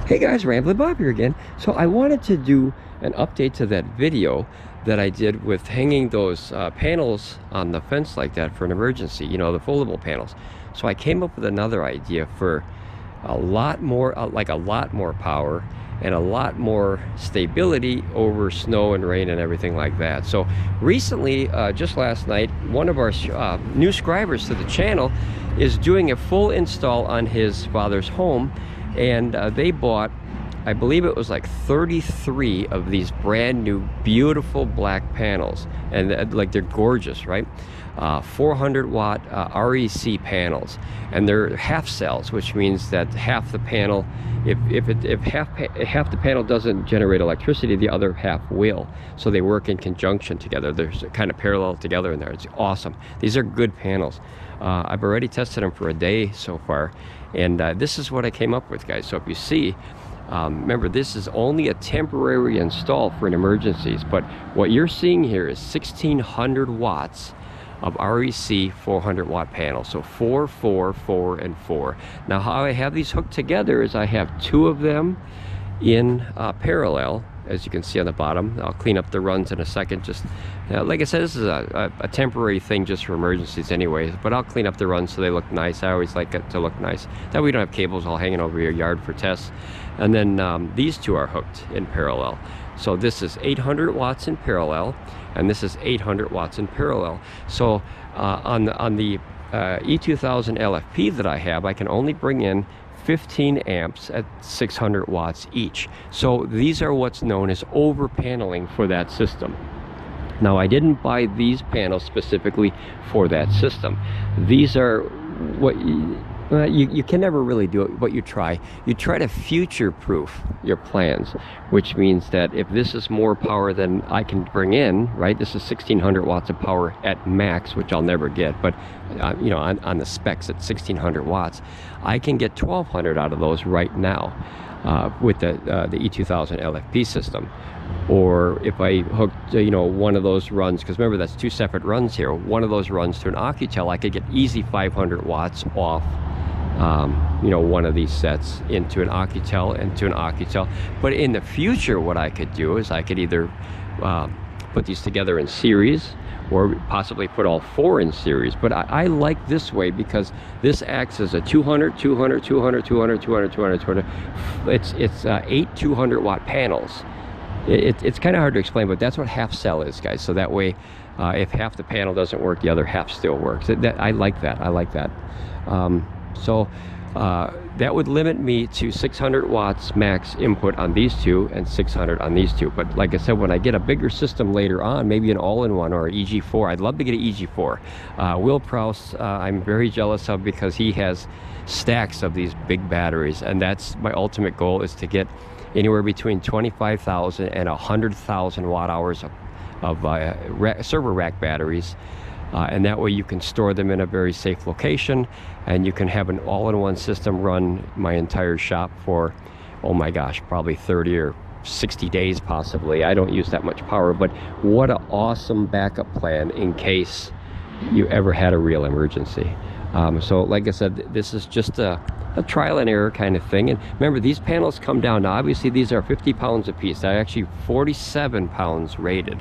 Hey guys, Ramblin Bob here again. So I wanted to do an update to that video that I did with hanging those panels on the fence like that for an emergency, you know, the foldable panels. So I came up with another idea for a lot more, like a lot more power and a lot more stability over snow and rain and everything like that. So recently, just last night, one of our new subscribers to the channel is doing a full install on his father's home. And they bought, I believe it was like 33 of these brand new beautiful black panels, and like they're gorgeous, right? 400 watt REC panels, and they're half cells, which means that half the panel, if half the panel doesn't generate electricity, the other half will. So they work in conjunction together. They're kind of parallel together in there. It's awesome. These are good panels. I've already tested them for a day so far, and this is what I came up with, guys. So if you see, remember, this is only a temporary install for an emergencies, but what you're seeing here is 1600 watts of REC 400 watt panels. So 4, 4, 4, and 4. Now how I have these hooked together is I have two of them in parallel, as you can see on the bottom. I'll clean up the runs in a second. Just like I said, this is a temporary thing just for emergencies anyways, but I'll clean up the runs so they look nice. I always like it to look nice. That way we don't have cables all hanging over your yard for tests. And then these two are hooked in parallel. So this is 800 watts in parallel, and this is 800 watts in parallel. So on the E2000 LFP that I have, I can only bring in 15 amps at 600 watts each. So these are what's known as over paneling for that system. Now I didn't buy these panels specifically for that system. These are what you can never really do it, but you try to future-proof your plans, which means that if this is more power than I can bring in, right? This is 1600 watts of power at max, which I'll never get, but you know, on the specs at 1600 watts, I can get 1200 out of those right now with the E2000 LFP system. Or if I hooked, you know, one of those runs, because remember that's two separate runs here, one of those runs to an ACOUCOU, I could get easy 500 watts off you know, one of these sets into an ACOUCOU and to an ACOUCOU. But in the future, what I could do is I could either put these together in series, or possibly put all four in series. But I like this way because this acts as a 200, 200, 200, 200, 200, 200, 200. It's 8 200 watt panels. It's kind of hard to explain, but that's what half cell is, guys. So that way, if half the panel doesn't work, the other half still works. I like that. I like that. So that would limit me to 600 watts max input on these two and 600 on these two. But like I said, when I get a bigger system later on, maybe an all-in-one or an EG4, I'd love to get an EG4. Will Prouse, I'm very jealous of, because he has stacks of these big batteries, and that's my ultimate goal, is to get anywhere between 25,000 and 100,000 watt hours of server rack batteries. And that way you can store them in a very safe location, and you can have an all-in-one system run my entire shop for, oh my gosh, probably 30 or 60 days possibly. I don't use that much power, but what an awesome backup plan in case you ever had a real emergency. So like I said, this is just a trial and error kind of thing. And remember, these panels come down. Now obviously these are 50 pounds a piece. They're actually 47 pounds rated.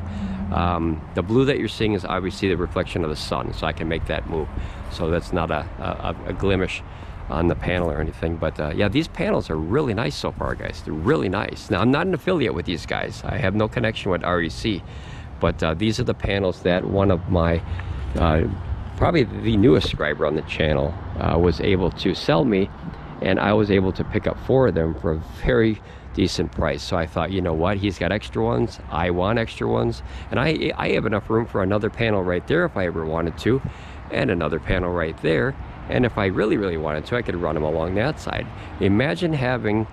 The blue that you're seeing is obviously the reflection of the sun, so I can make that move. So that's not a blemish on the panel or anything. But yeah, these panels are really nice so far, guys. They're really nice. Now I'm not an affiliate with these guys. I have no connection with REC, but these are the panels that one of my probably the newest subscriber on the channel was able to sell me, and I was able to pick up 4 of them for a very decent price. So I thought, you know what, he's got extra ones, I want extra ones, and I have enough room for another panel right there if I ever wanted to, and another panel right there, and if I really wanted to, I could run them along that side. Imagine having,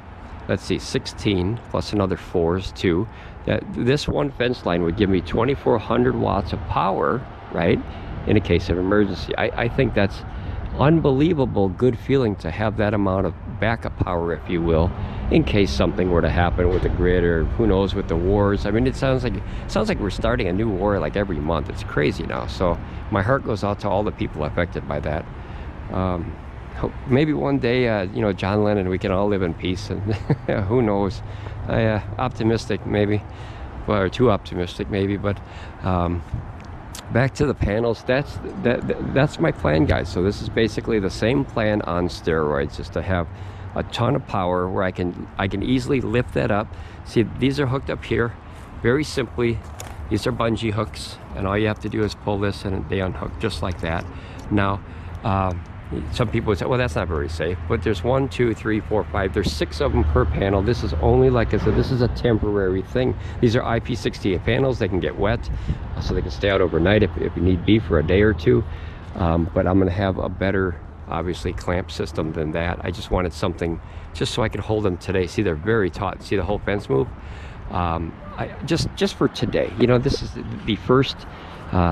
let's see, 16 plus another 4s too. That this one fence line would give me 2400 watts of power, right, in a case of emergency. I think that's unbelievable good feeling to have that amount of backup power, if you will, in case something were to happen with the grid, or who knows, with the wars. I mean, it sounds like we're starting a new war like every month. It's crazy now. So my heart goes out to all the people affected by that. maybe one day, you know, John Lennon, we can all live in peace, and who knows? Optimistic maybe, or too optimistic maybe, but back to the panels. That's my plan, guys. So this is basically the same plan on steroids, just to have a ton of power where I can easily lift that up. See, these are hooked up here very simply. These are bungee hooks, and all you have to do is pull this and they unhook just like that. Now some people would say, well, that's not very safe, but there's 1, 2, 3, 4, 5, there's 6 of them per panel. This is only, like I said, this is a temporary thing. These are IP68 panels. They can get wet, so they can stay out overnight if you need be for a day or two. But I'm going to have a better, obviously, clamp system than that. I just wanted something just so I could hold them today. See, they're very taut. See the whole fence move? Just for today, you know, this is the first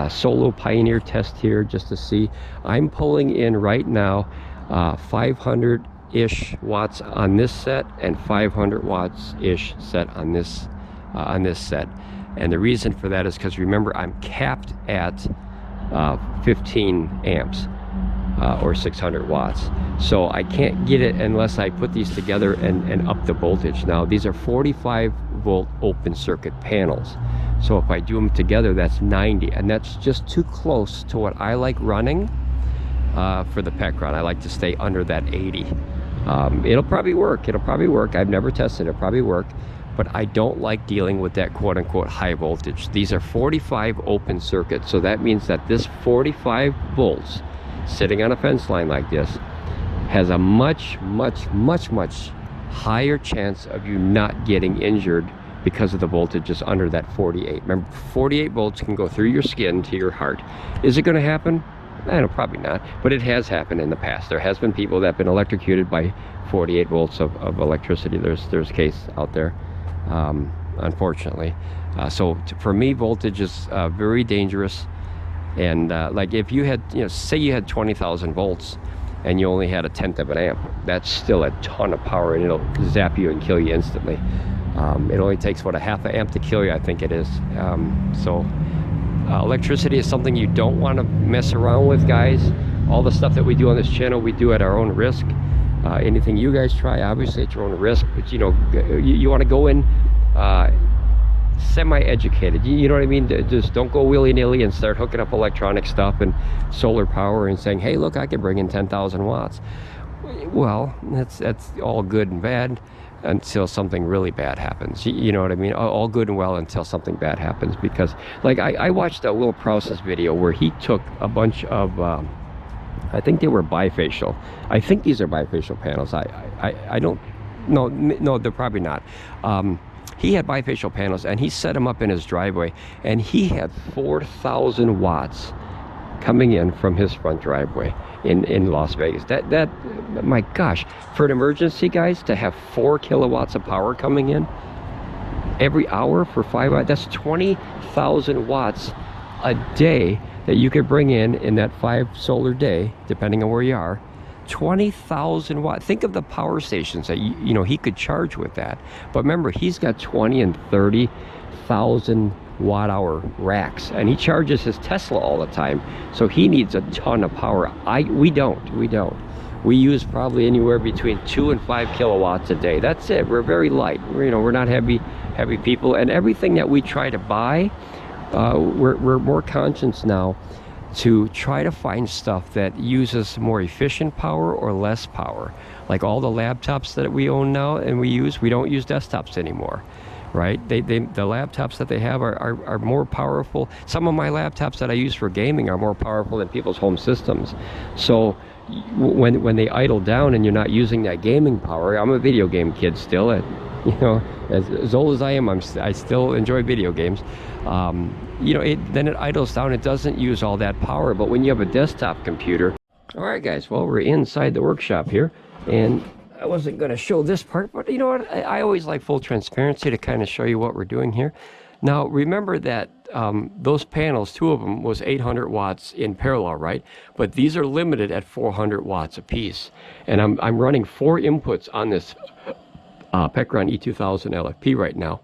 solo pioneer test here, just to see. I'm pulling in right now 500-ish watts on this set and 500 watts-ish set on this set. And the reason for that is because, remember, I'm capped at 15 amps or 600 watts. So I can't get it unless I put these together and up the voltage. Now, these are 45-volt open circuit panels. So if I do them together, that's 90, and that's just too close to what I like running for the Pecron. I like to stay under that 80. It'll probably work. I've never tested it. It'll probably work, but I don't like dealing with that quote-unquote high voltage. These are 45 open circuits, so that means that this 45 volts sitting on a fence line like this has a much higher chance of you not getting injured, because of the voltage is under that 48. Remember, 48 volts can go through your skin to your heart. Is it going to happen? I don't know, probably not, but it has happened in the past. There has been people that have been electrocuted by 48 volts of electricity. There's a case out there, unfortunately. So for me, voltage is very dangerous. And like if you had, you know, say you had 20,000 volts and you only had 1/10 of an amp, that's still a ton of power, and it'll zap you and kill you instantly. It only takes, what, a 1/2 amp to kill you, I think it is. So electricity is something you don't want to mess around with, guys. All the stuff that we do on this channel, we do at our own risk. Anything you guys try, obviously at your own risk, but you know, you want to go in semi-educated, you know what I mean? Just don't go willy-nilly and start hooking up electronic stuff and solar power and saying, hey, look, I can bring in 10,000 watts. Well, that's all good and bad until something really bad happens. You know what I mean? All good and well until something bad happens. Because, like, I watched Will Prowse's video where he took a bunch of I think they were bifacial. I think these are bifacial panels. I don't, no, they're probably not. He had bifacial panels, and he set them up in his driveway, and he had 4,000 watts coming in from his front driveway in Las Vegas. That my gosh, for an emergency, guys, to have 4 kilowatts of power coming in every hour for 5 hours, that's 20,000 watts a day that you could bring in that 5 solar day, depending on where you are. 20,000 watts. Think of the power stations that you know he could charge with that. But remember, he's got 20 and 30,000 watt-hour racks, and he charges his Tesla all the time, so he needs a ton of power. We don't. We use probably anywhere between 2 and 5 kilowatts a day. That's it. We're very light. We're not heavy people, and everything that we try to buy, we're more conscious now to try to find stuff that uses more efficient power or less power. Like all the laptops that we own now and we don't use desktops anymore, right? The laptops that they have are more powerful. Some of my laptops that I use for gaming are more powerful than people's home systems. So when they idle down and you're not using that gaming power, I'm a video game kid still, and you know, as old as I am, I still enjoy video games. You know, then it idles down. It doesn't use all that power. But when you have a desktop computer, all right, guys. Well, we're inside the workshop here, and I wasn't going to show this part, but you know what? I always like full transparency to kind of show you what we're doing here. Now, remember that those panels, 2 of them, was 800 watts in parallel, right? But these are limited at 400 watts apiece, and I'm running 4 inputs on this Pecron E2000 LFP right now.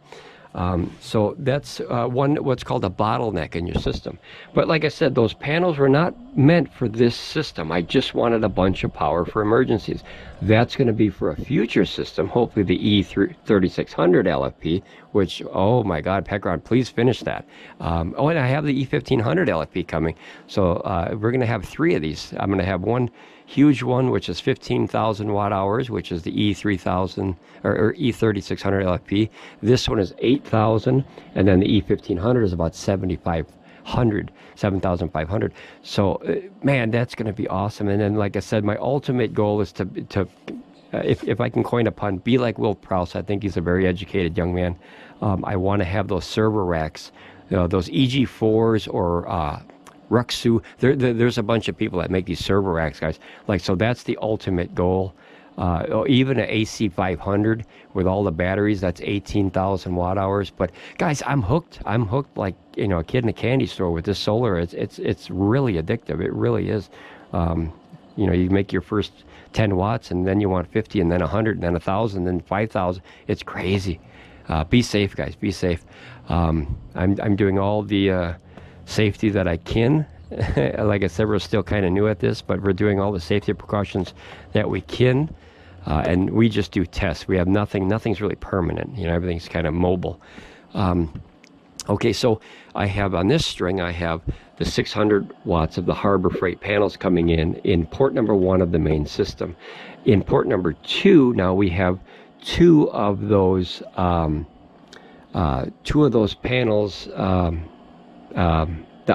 So that's what's called a bottleneck in your system. But like I said, those panels were not meant for this system. I just wanted a bunch of power for emergencies. That's going to be for a future system, hopefully the E3600 LFP, which, oh my God, Pecron, please finish that. Oh, and I have the E1500 LFP coming. So we're going to have 3 of these. I'm going to have one huge one, which is 15,000 watt hours, which is the E3000 or E3600 LFP. This one is 8,000, and then the E1500 is about 7,500. So, man, that's going to be awesome. And then, like I said, my ultimate goal is to if I can coin a pun, be like Will Prowse. I think he's a very educated young man. I want to have those server racks, those EG4s or RUIXU. There's a bunch of people that make these server racks, guys. Like, so that's the ultimate goal. Even an AC500 with all the batteries, that's 18,000 watt hours. But guys, I'm hooked. I'm hooked like, you know, a kid in a candy store with this solar. It's really addictive. It really is. You know, you make your first 10 watts and then you want 50 and then 100 and then 1,000 and then 5,000. It's crazy. Be safe, guys. Be safe. I'm doing all the safety that I can. Like I said, we're still kind of new at this, but we're doing all the safety precautions that we can. And we just do tests. We have nothing's really permanent. You know, everything's kind of mobile. Okay, so I have on this string, I have the 600 watts of the Harbor Freight panels coming in port number 1 of the main system. In port number 2, now we have 2 of those panels, the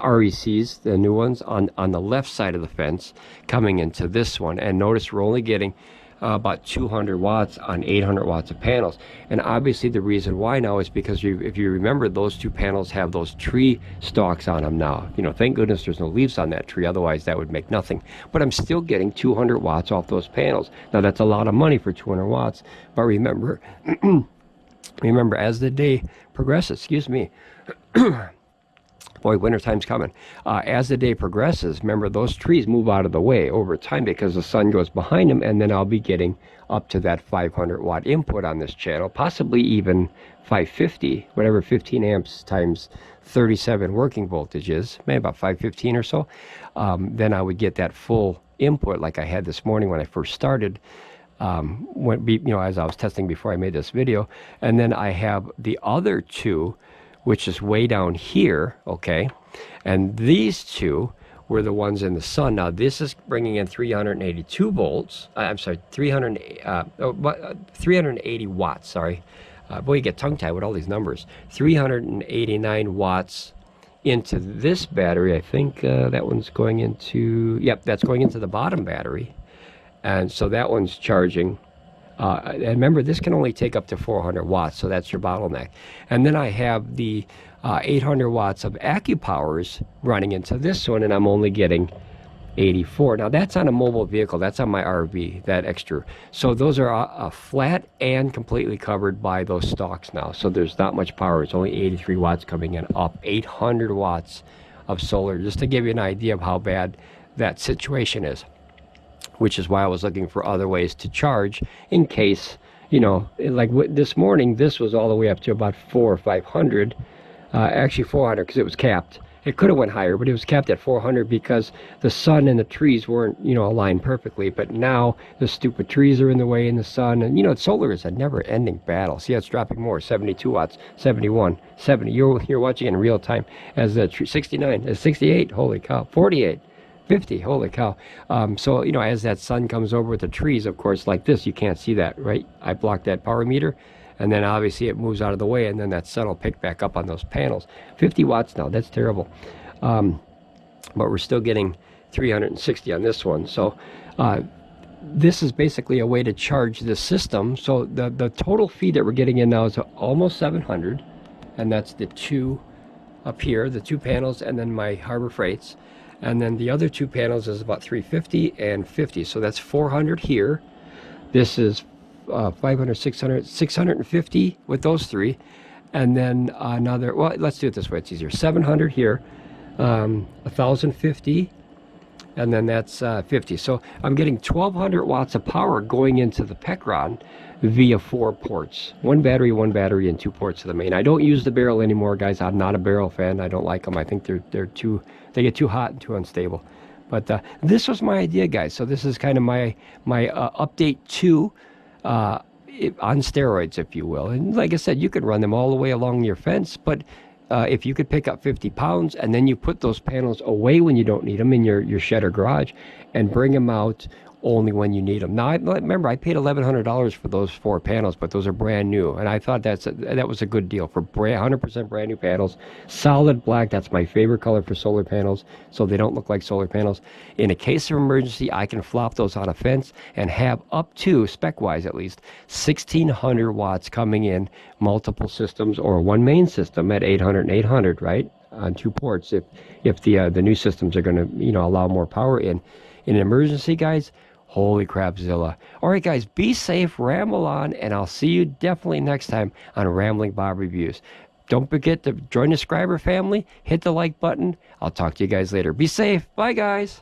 RECs, the new ones, on the left side of the fence coming into this one. And notice we're only getting about 200 watts on 800 watts of panels. And obviously the reason why now is because if you remember, those 2 panels have those tree stalks on them now. You know, thank goodness there's no leaves on that tree, otherwise that would make nothing. But I'm still getting 200 watts off those panels. Now that's a lot of money for 200 watts, but remember, remember as the day progresses, excuse me, boy, wintertime's coming. As the day progresses, remember, those trees move out of the way over time because the sun goes behind them, and then I'll be getting up to that 500 watt input on this channel, possibly even 550, whatever 15 amps times 37 working voltage is, maybe about 515 or so. Then I would get that full input like I had this morning when I first started. You know, as I was testing before I made this video. And then I have the other 2, which is way down here, okay? And these 2 were the ones in the sun. Now this is bringing in 382 volts. I'm sorry, 380 watts, sorry. Boy, you get tongue-tied with all these numbers. 389 watts into this battery. I think that one's going into, yep, that's going into the bottom battery. And so that one's charging. And remember, this can only take up to 400 watts, so that's your bottleneck. And then I have the 800 watts of Acoupowers running into this one, and I'm only getting 84. Now, that's on a mobile vehicle. That's on my RV, that extra. So those are flat and completely covered by those stalks now. So there's not much power. It's only 83 watts coming in, up 800 watts of solar, just to give you an idea of how bad that situation is. Which is why I was looking for other ways to charge in case, you know, like this morning, this was all the way up to about 400 or 500, actually 400 because it was capped. It could have went higher, but it was capped at 400 because the sun and the trees weren't, you know, aligned perfectly. But now the stupid trees are in the way in the sun, and you know, solar is a never-ending battle. See, it's dropping more, 72 watts, 71, 70. You're watching in real time as the 69, 68, holy cow, 48. 50, holy cow. So, you know, as that sun comes over with the trees, of course, like this, you can't see that, right? I blocked that power meter, and then obviously it moves out of the way, and then that sun will pick back up on those panels. 50 watts now, that's terrible. But we're still getting 360 on this one. So this is basically a way to charge this system. So the total feed that we're getting in now is almost 700, and that's the 2 up here, the 2 panels, and then my Harbor Freights. And then the other 2 panels is about 350 and 50. So that's 400 here. This is 500, 600, 650 with those 3. And then another, well, let's do it this way. It's easier. 700 here, 1,050 and then that's 50. So I'm getting 1200 watts of power going into the Pecron via 4 ports. One battery, and 2 ports to the main. I don't use the barrel anymore, guys. I'm not a barrel fan. I don't like them. I think they get too hot and too unstable. But this was my idea, guys. So this is kind of my update to on steroids, if you will. And like I said, you could run them all the way along your fence, but if you could pick up 50 pounds and then you put those panels away when you don't need them in your shed or garage and bring them out only when you need them. Now, remember, I paid $1,100 for those 4 panels, but those are brand new, and I thought that was a good deal for 100% brand new panels. Solid black, that's my favorite color for solar panels, so they don't look like solar panels. In a case of emergency, I can flop those on a fence and have up to, spec-wise at least, 1,600 watts coming in, multiple systems, or one main system at 800 and 800, right? On 2 ports, if the new systems are going to, allow more power in an emergency, guys. Holy crapzilla. All right, guys, be safe, ramble on, and I'll see you definitely next time on Ramblin Bob Reviews. Don't forget to join the subscriber family, hit the like button. I'll talk to you guys later. Be safe. Bye, guys.